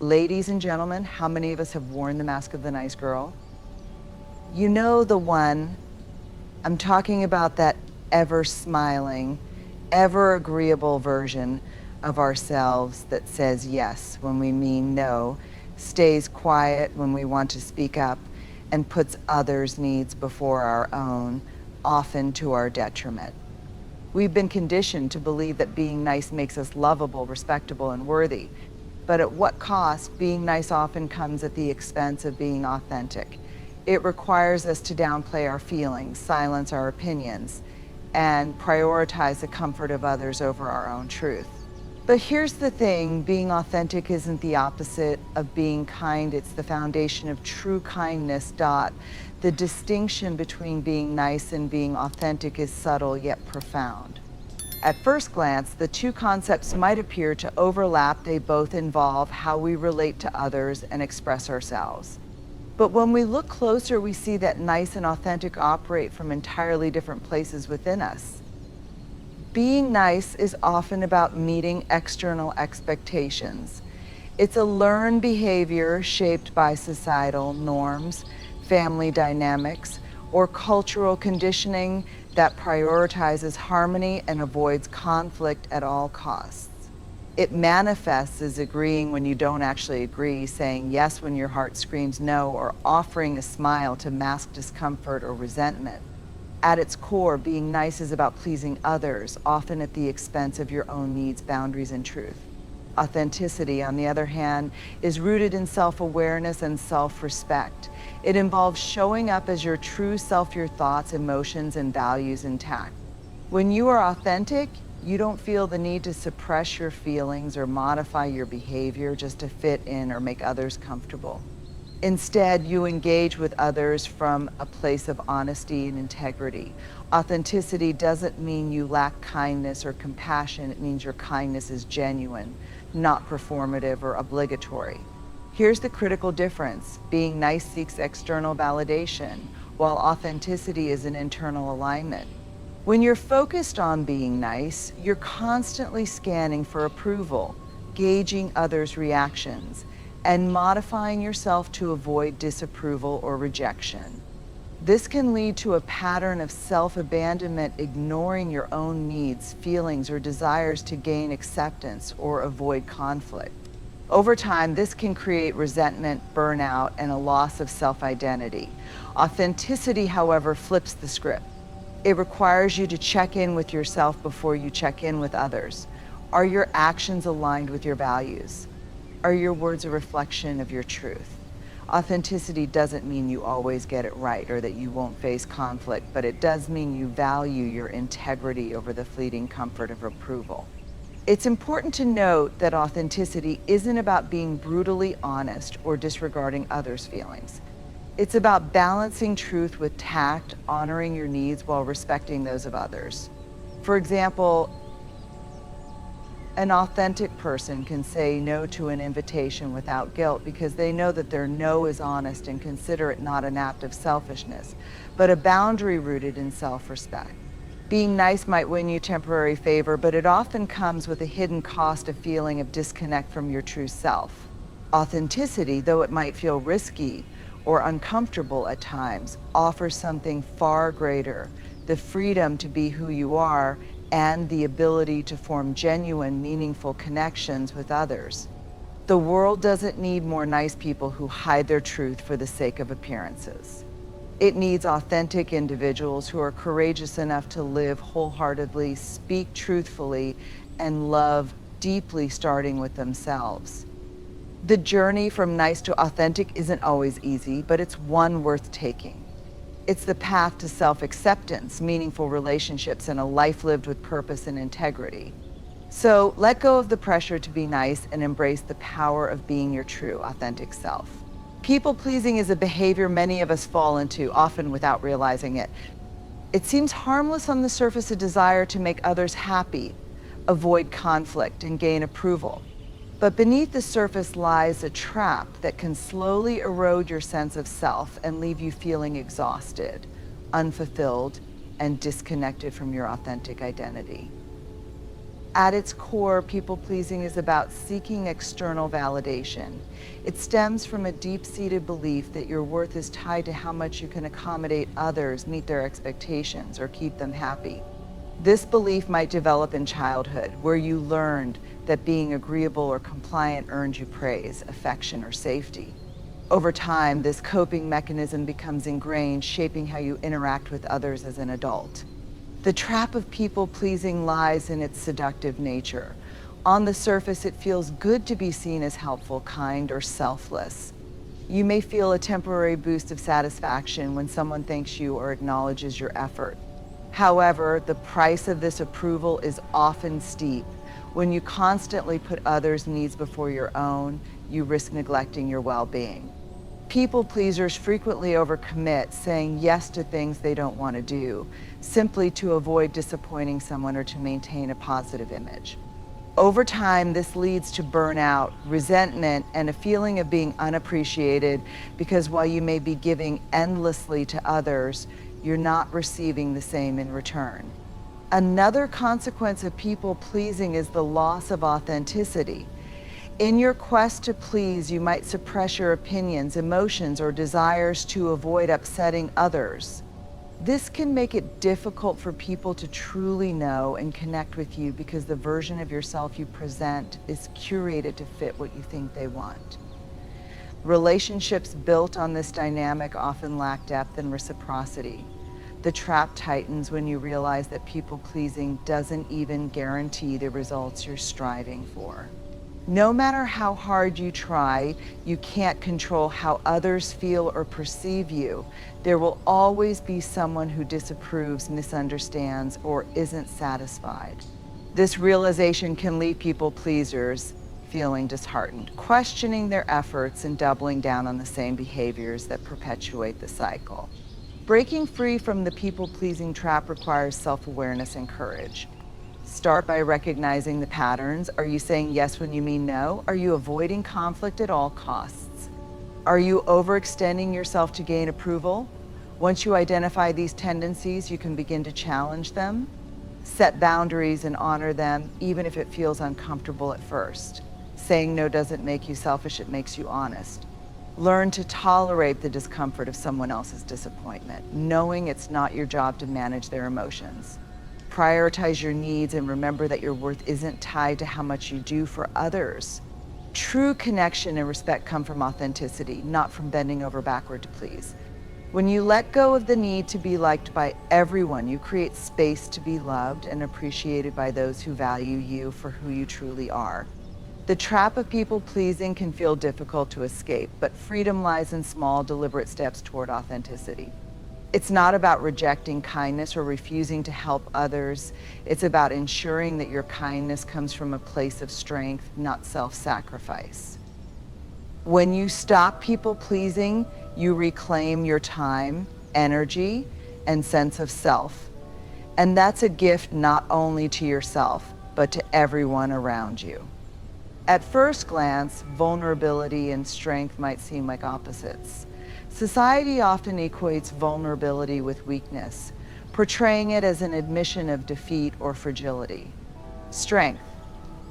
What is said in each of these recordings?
Ladies and gentlemen, how many of us have worn the mask of the nice girl? You know the one. I'm talking about that ever smiling, ever agreeable version of ourselves that says yes when we mean no, stays quiet when we want to speak up, and puts others' needs before our own, often to our detriment. We've been conditioned to believe that being nice makes us lovable, respectable, and worthy. But at what cost? Being nice often comes at the expense of being authentic. It requires us to downplay our feelings, silence our opinions, and prioritize the comfort of others over our own truth. But here's the thing, being authentic isn't the opposite of being kind. It's the foundation of true kindness. The distinction between being nice and being authentic is subtle yet profound. At first glance, the two concepts might appear to overlap. They both involve how we relate to others and express ourselves. But when we look closer, we see that nice and authentic operate from entirely different places within us. Being nice is often about meeting external expectations. It's a learned behavior shaped by societal norms, family dynamics, or cultural conditioning that prioritizes harmony and avoids conflict at all costs. It manifests as agreeing when you don't actually agree, saying yes when your heart screams no, or offering a smile to mask discomfort or resentment. At its core, being nice is about pleasing others, often at the expense of your own needs, boundaries, and truth. Authenticity, on the other hand, is rooted in self-awareness and self-respect. It involves showing up as your true self, your thoughts, emotions, and values intact. When you are authentic, you don't feel the need to suppress your feelings or modify your behavior just to fit in or make others comfortable. Instead, you engage with others from a place of honesty and integrity. Authenticity doesn't mean you lack kindness or compassion. It means your kindness is genuine, not performative or obligatory. Here's the critical difference. Being nice seeks external validation, while authenticity is an internal alignment. When you're focused on being nice, you're constantly scanning for approval, gauging others' reactions, and modifying yourself to avoid disapproval or rejection. This can lead to a pattern of self-abandonment, ignoring your own needs, feelings, or desires to gain acceptance or avoid conflict. Over time, this can create resentment, burnout, and a loss of self-identity. Authenticity, however, flips the script. It requires you to check in with yourself before you check in with others. Are your actions aligned with your values? Are your words a reflection of your truth? Authenticity doesn't mean you always get it right or that you won't face conflict, but it does mean you value your integrity over the fleeting comfort of approval. It's important to note that authenticity isn't about being brutally honest or disregarding others' feelings. It's about balancing truth with tact, honoring your needs while respecting those of others. For example, an authentic person can say no to an invitation without guilt because they know that their no is honest and consider it not an act of selfishness, but a boundary rooted in self-respect. Being nice might win you temporary favor, but it often comes with a hidden cost, of feeling of disconnect from your true self. Authenticity, though it might feel risky or uncomfortable at times, offers something far greater: the freedom to be who you are and the ability to form genuine, meaningful connections with others. The world doesn't need more nice people who hide their truth for the sake of appearances. It needs authentic individuals who are courageous enough to live wholeheartedly, speak truthfully, and love deeply, starting with themselves. The journey from nice to authentic isn't always easy, but it's one worth taking. It's the path to self-acceptance, meaningful relationships, and a life lived with purpose and integrity. So let go of the pressure to be nice and embrace the power of being your true, authentic self. People-pleasing is a behavior many of us fall into, often without realizing it. It seems harmless on the surface, a desire to make others happy, avoid conflict, and gain approval. But beneath the surface lies a trap that can slowly erode your sense of self and leave you feeling exhausted, unfulfilled, and disconnected from your authentic identity. At its core, people-pleasing is about seeking external validation. It stems from a deep-seated belief that your worth is tied to how much you can accommodate others, meet their expectations, or keep them happy. This belief might develop in childhood, where you learned that being agreeable or compliant earned you praise, affection, or safety. Over time, this coping mechanism becomes ingrained, shaping how you interact with others as an adult. The trap of people-pleasing lies in its seductive nature. On the surface, it feels good to be seen as helpful, kind, or selfless. You may feel a temporary boost of satisfaction when someone thanks you or acknowledges your effort. However, the price of this approval is often steep. When you constantly put others' needs before your own, you risk neglecting your well-being. People pleasers frequently overcommit, saying yes to things they don't want to do, simply to avoid disappointing someone or to maintain a positive image. Over time, this leads to burnout, resentment, and a feeling of being unappreciated because while you may be giving endlessly to others, you're not receiving the same in return. Another consequence of people pleasing is the loss of authenticity. In your quest to please, you might suppress your opinions, emotions, or desires to avoid upsetting others. This can make it difficult for people to truly know and connect with you because the version of yourself you present is curated to fit what you think they want. Relationships built on this dynamic often lack depth and reciprocity. The trap tightens when you realize that people-pleasing doesn't even guarantee the results you're striving for. No matter how hard you try, you can't control how others feel or perceive you. There will always be someone who disapproves, misunderstands, or isn't satisfied. This realization can leave people pleasers feeling disheartened, questioning their efforts and doubling down on the same behaviors that perpetuate the cycle. Breaking free from the people-pleasing trap requires self-awareness and courage. Start by recognizing the patterns. Are you saying yes when you mean no? Are you avoiding conflict at all costs? Are you overextending yourself to gain approval? Once you identify these tendencies, you can begin to challenge them. Set boundaries and honor them, even if it feels uncomfortable at first. Saying no doesn't make you selfish, it makes you honest. Learn to tolerate the discomfort of someone else's disappointment, knowing it's not your job to manage their emotions. Prioritize your needs and remember that your worth isn't tied to how much you do for others. True connection and respect come from authenticity, not from bending over backward to please. When you let go of the need to be liked by everyone, you create space to be loved and appreciated by those who value you for who you truly are. The trap of people-pleasing can feel difficult to escape, but freedom lies in small, deliberate steps toward authenticity. It's not about rejecting kindness or refusing to help others. It's about ensuring that your kindness comes from a place of strength, not self-sacrifice. When you stop people-pleasing, you reclaim your time, energy, and sense of self. And that's a gift not only to yourself, but to everyone around you. At first glance, vulnerability and strength might seem like opposites. Society often equates vulnerability with weakness, portraying it as an admission of defeat or fragility. Strength,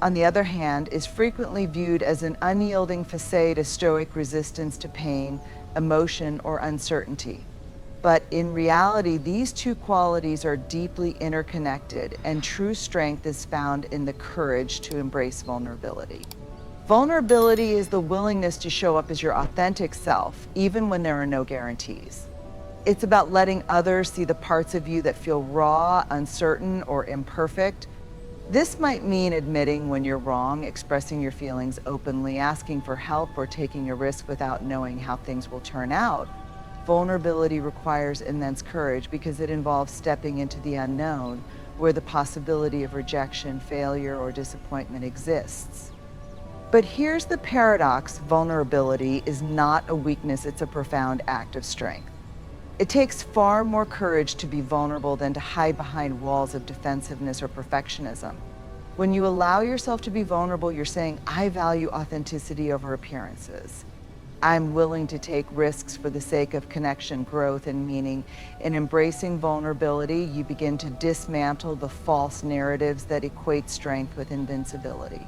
on the other hand, is frequently viewed as an unyielding facade of stoic resistance to pain, emotion, or uncertainty. But in reality, these two qualities are deeply interconnected, and true strength is found in the courage to embrace vulnerability. Vulnerability is the willingness to show up as your authentic self, even when there are no guarantees. It's about letting others see the parts of you that feel raw, uncertain, or imperfect. This might mean admitting when you're wrong, expressing your feelings openly, asking for help, or taking a risk without knowing how things will turn out. Vulnerability requires immense courage because it involves stepping into the unknown, where the possibility of rejection, failure, or disappointment exists. But here's the paradox: vulnerability is not a weakness, it's a profound act of strength. It takes far more courage to be vulnerable than to hide behind walls of defensiveness or perfectionism. When you allow yourself to be vulnerable, you're saying, I value authenticity over appearances. I'm willing to take risks for the sake of connection, growth, and meaning. In embracing vulnerability, you begin to dismantle the false narratives that equate strength with invincibility.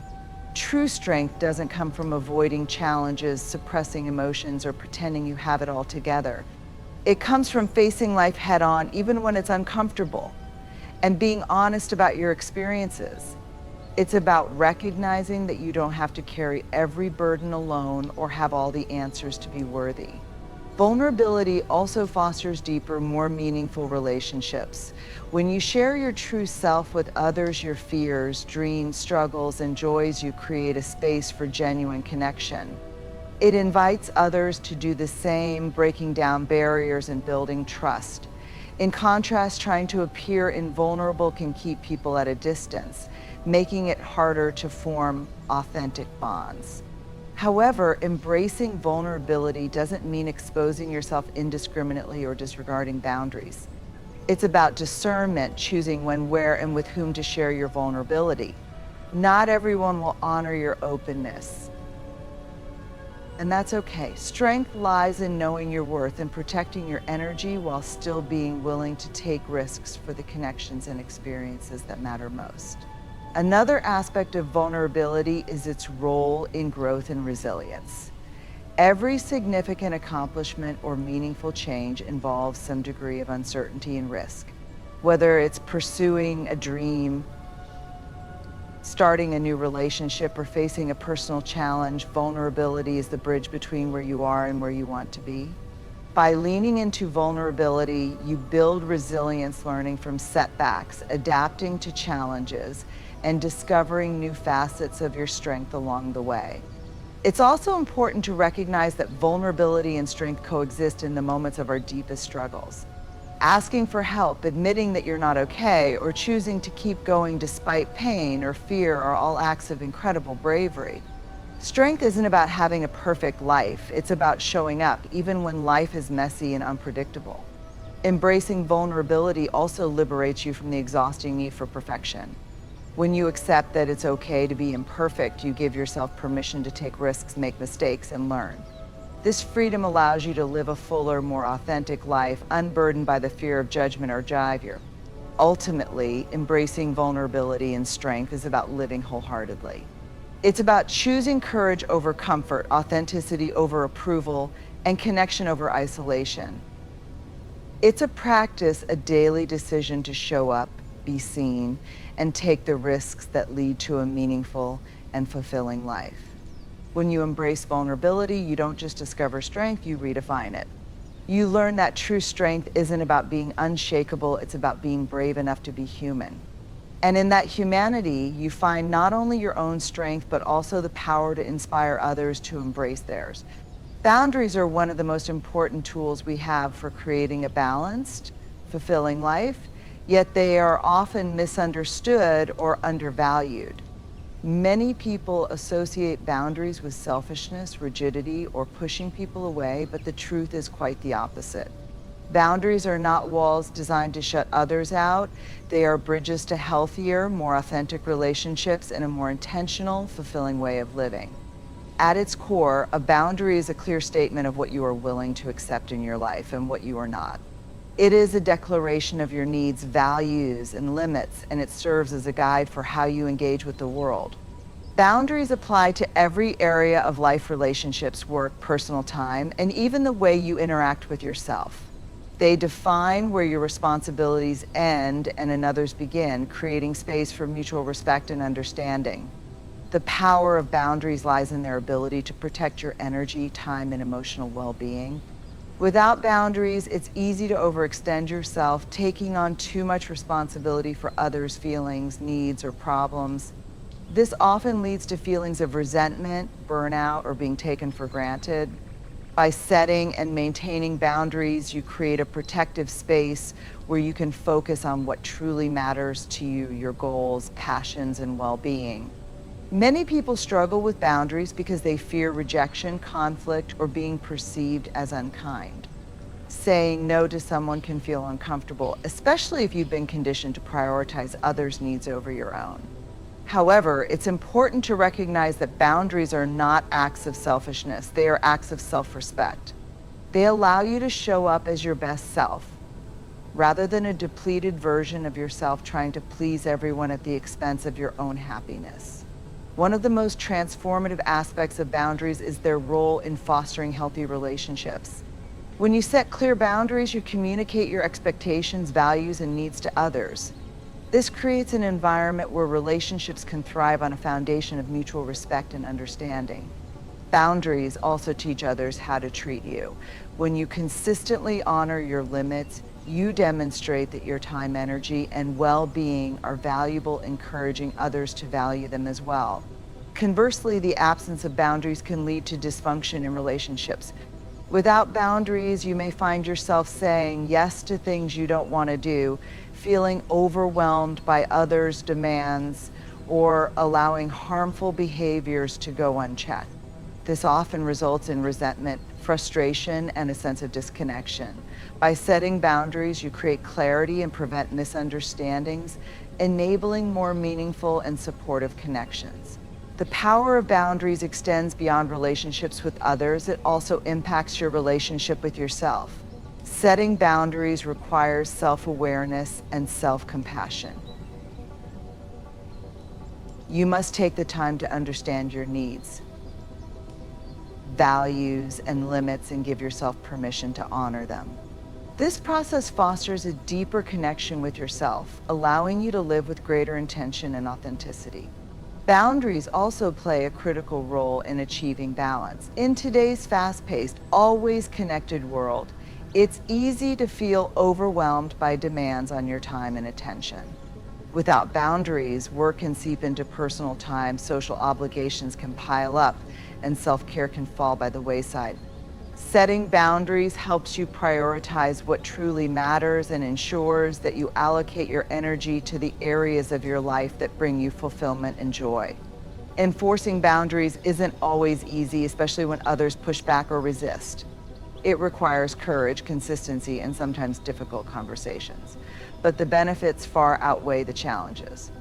True strength doesn't come from avoiding challenges, suppressing emotions, or pretending you have it all together. It comes from facing life head on, even when it's uncomfortable, and being honest about your experiences. It's about recognizing that you don't have to carry every burden alone or have all the answers to be worthy. Vulnerability also fosters deeper, more meaningful relationships. When you share your true self with others, your fears, dreams, struggles, and joys, you create a space for genuine connection. It invites others to do the same, breaking down barriers and building trust. In contrast, trying to appear invulnerable can keep people at a distance, making it harder to form authentic bonds. However, embracing vulnerability doesn't mean exposing yourself indiscriminately or disregarding boundaries. It's about discernment, choosing when, where, and with whom to share your vulnerability. Not everyone will honor your openness, and that's okay. Strength lies in knowing your worth and protecting your energy while still being willing to take risks for the connections and experiences that matter most. Another aspect of vulnerability is its role in growth and resilience. Every significant accomplishment or meaningful change involves some degree of uncertainty and risk. Whether it's pursuing a dream, starting a new relationship, or facing a personal challenge, vulnerability is the bridge between where you are and where you want to be. By leaning into vulnerability, you build resilience, learning from setbacks, adapting to challenges, and discovering new facets of your strength along the way. It's also important to recognize that vulnerability and strength coexist in the moments of our deepest struggles. Asking for help, admitting that you're not okay, or choosing to keep going despite pain or fear are all acts of incredible bravery. Strength isn't about having a perfect life. It's about showing up, even when life is messy and unpredictable. Embracing vulnerability also liberates you from the exhausting need for perfection. When you accept that it's okay to be imperfect, you give yourself permission to take risks, make mistakes, and learn. This freedom allows you to live a fuller, more authentic life, unburdened by the fear of judgment or judgment. Ultimately, embracing vulnerability and strength is about living wholeheartedly. It's about choosing courage over comfort, authenticity over approval, and connection over isolation. It's a practice, a daily decision to show up, be seen, and take the risks that lead to a meaningful and fulfilling life. When you embrace vulnerability, you don't just discover strength, you redefine it. You learn that true strength isn't about being unshakable, it's about being brave enough to be human. And in that humanity, you find not only your own strength, but also the power to inspire others to embrace theirs. Boundaries are one of the most important tools we have for creating a balanced, fulfilling life, yet they are often misunderstood or undervalued. Many people associate boundaries with selfishness, rigidity, or pushing people away, but the truth is quite the opposite. Boundaries are not walls designed to shut others out. They are bridges to healthier, more authentic relationships and a more intentional, fulfilling way of living. At its core, a boundary is a clear statement of what you are willing to accept in your life and what you are not. It is a declaration of your needs, values, and limits, and it serves as a guide for how you engage with the world. Boundaries apply to every area of life, relationships, work, personal time, and even the way you interact with yourself. They define where your responsibilities end and another's begin, creating space for mutual respect and understanding. The power of boundaries lies in their ability to protect your energy, time, and emotional well-being. Without boundaries, it's easy to overextend yourself, taking on too much responsibility for others' feelings, needs, or problems. This often leads to feelings of resentment, burnout, or being taken for granted. By setting and maintaining boundaries, you create a protective space where you can focus on what truly matters to you, your goals, passions, and well-being. Many people struggle with boundaries because they fear rejection, conflict, or being perceived as unkind. Saying no to someone can feel uncomfortable, especially if you've been conditioned to prioritize others' needs over your own. However, it's important to recognize that boundaries are not acts of selfishness. They are acts of self-respect. They allow you to show up as your best self, rather than a depleted version of yourself trying to please everyone at the expense of your own happiness. One of the most transformative aspects of boundaries is their role in fostering healthy relationships. When you set clear boundaries, you communicate your expectations, values, and needs to others. This creates an environment where relationships can thrive on a foundation of mutual respect and understanding. Boundaries also teach others how to treat you. When you consistently honor your limits, you demonstrate that your time, energy, and well-being are valuable, encouraging others to value them as well. Conversely, the absence of boundaries can lead to dysfunction in relationships. Without boundaries, you may find yourself saying yes to things you don't want to do, feeling overwhelmed by others' demands, or allowing harmful behaviors to go unchecked. This often results in resentment, frustration, and a sense of disconnection. By setting boundaries, you create clarity and prevent misunderstandings, enabling more meaningful and supportive connections. The power of boundaries extends beyond relationships with others. It also impacts your relationship with yourself. Setting boundaries requires self-awareness and self-compassion. You must take the time to understand your needs, values, and limits, and give yourself permission to honor them. This process fosters a deeper connection with yourself, allowing you to live with greater intention and authenticity. Boundaries also play a critical role in achieving balance. In today's fast-paced, always connected world, it's easy to feel overwhelmed by demands on your time and attention. Without boundaries, work can seep into personal time, social obligations can pile up, and self-care can fall by the wayside. Setting boundaries helps you prioritize what truly matters and ensures that you allocate your energy to the areas of your life that bring you fulfillment and joy. Enforcing boundaries isn't always easy, especially when others push back or resist. It requires courage, consistency, and sometimes difficult conversations. But the benefits far outweigh the challenges.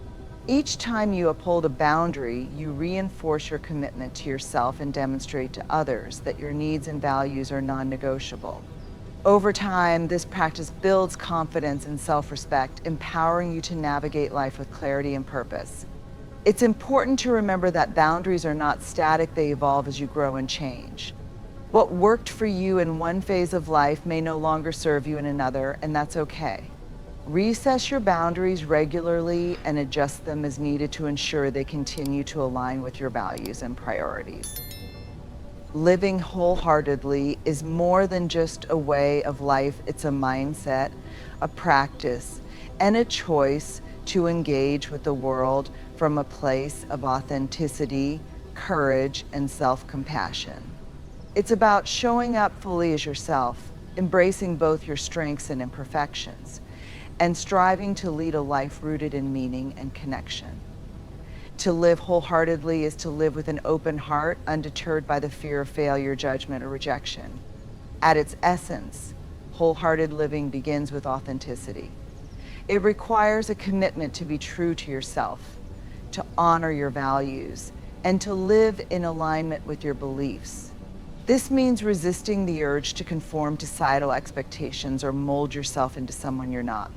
Each time you uphold a boundary, you reinforce your commitment to yourself and demonstrate to others that your needs and values are non-negotiable. Over time, this practice builds confidence and self-respect, empowering you to navigate life with clarity and purpose. It's important to remember that boundaries are not static, they evolve as you grow and change. What worked for you in one phase of life may no longer serve you in another, and that's okay. Reassess your boundaries regularly and adjust them as needed to ensure they continue to align with your values and priorities. Living wholeheartedly is more than just a way of life. It's a mindset, a practice, and a choice to engage with the world from a place of authenticity, courage, and self-compassion. It's about showing up fully as yourself, embracing both your strengths and imperfections, and striving to lead a life rooted in meaning and connection. To live wholeheartedly is to live with an open heart, undeterred by the fear of failure, judgment, or rejection. At its essence, wholehearted living begins with authenticity. It requires a commitment to be true to yourself, to honor your values, and to live in alignment with your beliefs. This means resisting the urge to conform to societal expectations or mold yourself into someone you're not.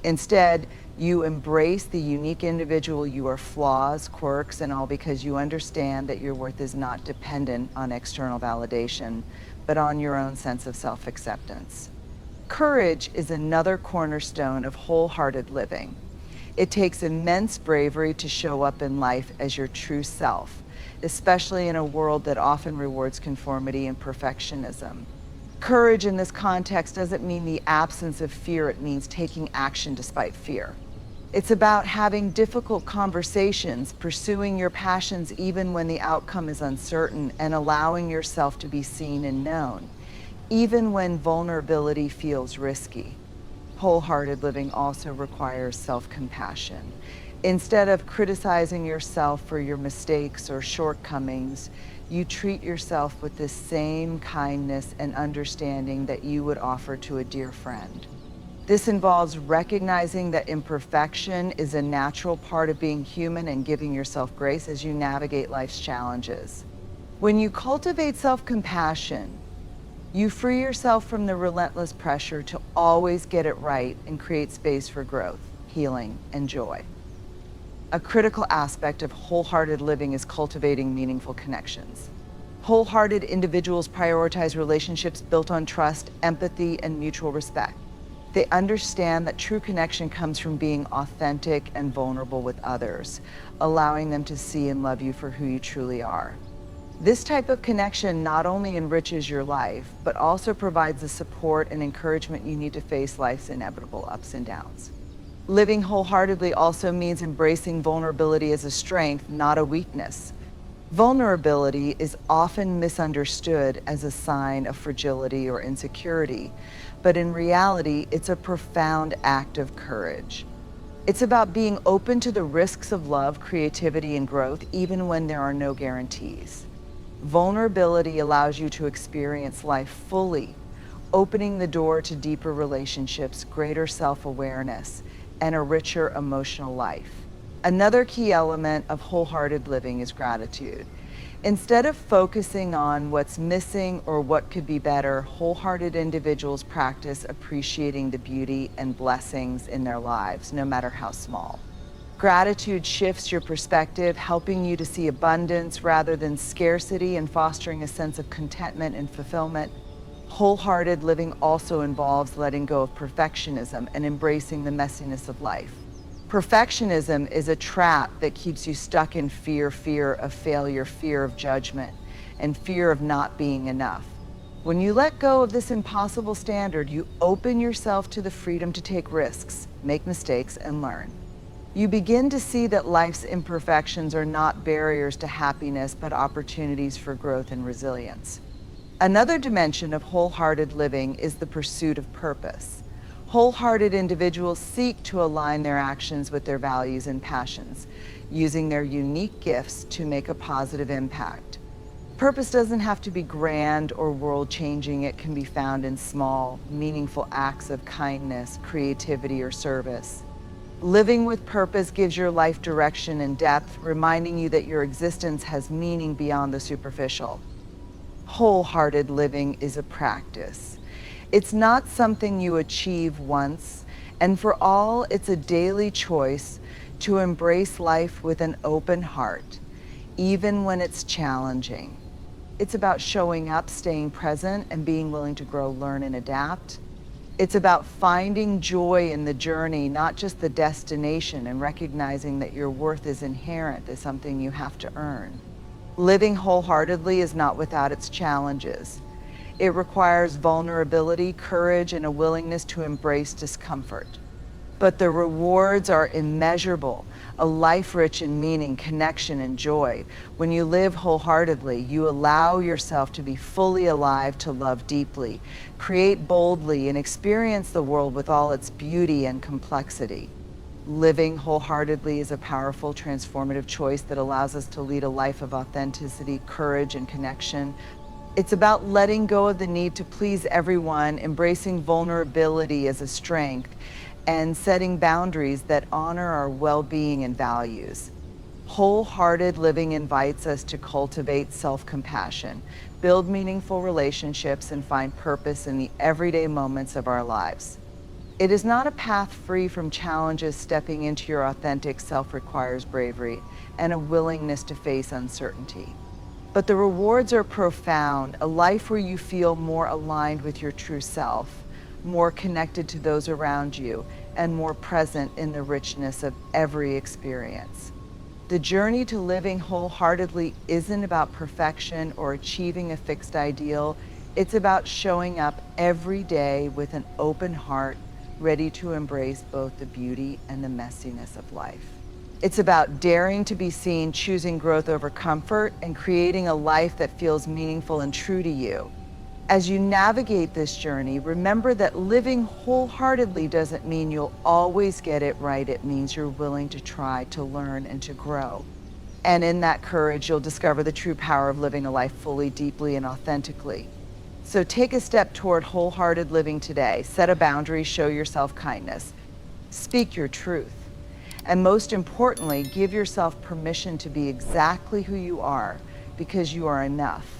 Instead, you embrace the unique individual you are, flaws, quirks, and all, because you understand that your worth is not dependent on external validation, but on your own sense of self-acceptance. Courage is another cornerstone of wholehearted living. It takes immense bravery to show up in life as your true self, especially in a world that often rewards conformity and perfectionism. Courage in this context doesn't mean the absence of fear, it means taking action despite fear. It's about having difficult conversations, pursuing your passions even when the outcome is uncertain, and allowing yourself to be seen and known, even when vulnerability feels risky. Wholehearted living also requires self-compassion. Instead of criticizing yourself for your mistakes or shortcomings, you treat yourself with the same kindness and understanding that you would offer to a dear friend. This involves recognizing that imperfection is a natural part of being human and giving yourself grace as you navigate life's challenges. When you cultivate self-compassion, you free yourself from the relentless pressure to always get it right and create space for growth, healing, and joy. A critical aspect of wholehearted living is cultivating meaningful connections. Wholehearted individuals prioritize relationships built on trust, empathy, and mutual respect. They understand that true connection comes from being authentic and vulnerable with others, allowing them to see and love you for who you truly are. This type of connection not only enriches your life, but also provides the support and encouragement you need to face life's inevitable ups and downs. Living wholeheartedly also means embracing vulnerability as a strength, not a weakness. Vulnerability is often misunderstood as a sign of fragility or insecurity, but in reality, it's a profound act of courage. It's about being open to the risks of love, creativity, and growth, even when there are no guarantees. Vulnerability allows you to experience life fully, opening the door to deeper relationships, greater self-awareness, and a richer emotional life. Another key element of wholehearted living is gratitude. Instead of focusing on what's missing or what could be better, wholehearted individuals practice appreciating the beauty and blessings in their lives, no matter how small. Gratitude shifts your perspective, helping you to see abundance rather than scarcity and fostering a sense of contentment and fulfillment. Wholehearted living also involves letting go of perfectionism and embracing the messiness of life. Perfectionism is a trap that keeps you stuck in fear of failure, fear of judgment, and fear of not being enough. When you let go of this impossible standard, you open yourself to the freedom to take risks, make mistakes, and learn. You begin to see that life's imperfections are not barriers to happiness, but opportunities for growth and resilience. Another dimension of wholehearted living is the pursuit of purpose. Wholehearted individuals seek to align their actions with their values and passions, using their unique gifts to make a positive impact. Purpose doesn't have to be grand or world-changing. It can be found in small, meaningful acts of kindness, creativity, or service. Living with purpose gives your life direction and depth, reminding you that your existence has meaning beyond the superficial. Wholehearted living is a practice. It's not something you achieve once, and for all, it's a daily choice to embrace life with an open heart, even when it's challenging. It's about showing up, staying present, and being willing to grow, learn, and adapt. It's about finding joy in the journey, not just the destination, and recognizing that your worth is inherent, is something you have to earn. Living wholeheartedly is not without its challenges. It requires vulnerability, courage, and a willingness to embrace discomfort. But the rewards are immeasurable, a life rich in meaning, connection, and joy. When you live wholeheartedly, you allow yourself to be fully alive, to love deeply, create boldly, and experience the world with all its beauty and complexity. Living wholeheartedly is a powerful, transformative choice that allows us to lead a life of authenticity, courage, and connection. It's about letting go of the need to please everyone, embracing vulnerability as a strength, and setting boundaries that honor our well-being and values. Wholehearted living invites us to cultivate self-compassion, build meaningful relationships, and find purpose in the everyday moments of our lives. It is not a path free from challenges. Stepping into your authentic self requires bravery and a willingness to face uncertainty. But the rewards are profound, a life where you feel more aligned with your true self, more connected to those around you, and more present in the richness of every experience. The journey to living wholeheartedly isn't about perfection or achieving a fixed ideal. It's about showing up every day with an open heart, ready to embrace both the beauty and the messiness of life. It's about daring to be seen, choosing growth over comfort, and creating a life that feels meaningful and true to you. As you navigate this journey, remember that living wholeheartedly doesn't mean you'll always get it right. It means you're willing to try, to learn, and to grow. And in that courage, you'll discover the true power of living a life fully, deeply, and authentically. So take a step toward wholehearted living today. Set a boundary, show yourself kindness. Speak your truth. And most importantly, give yourself permission to be exactly who you are, because you are enough.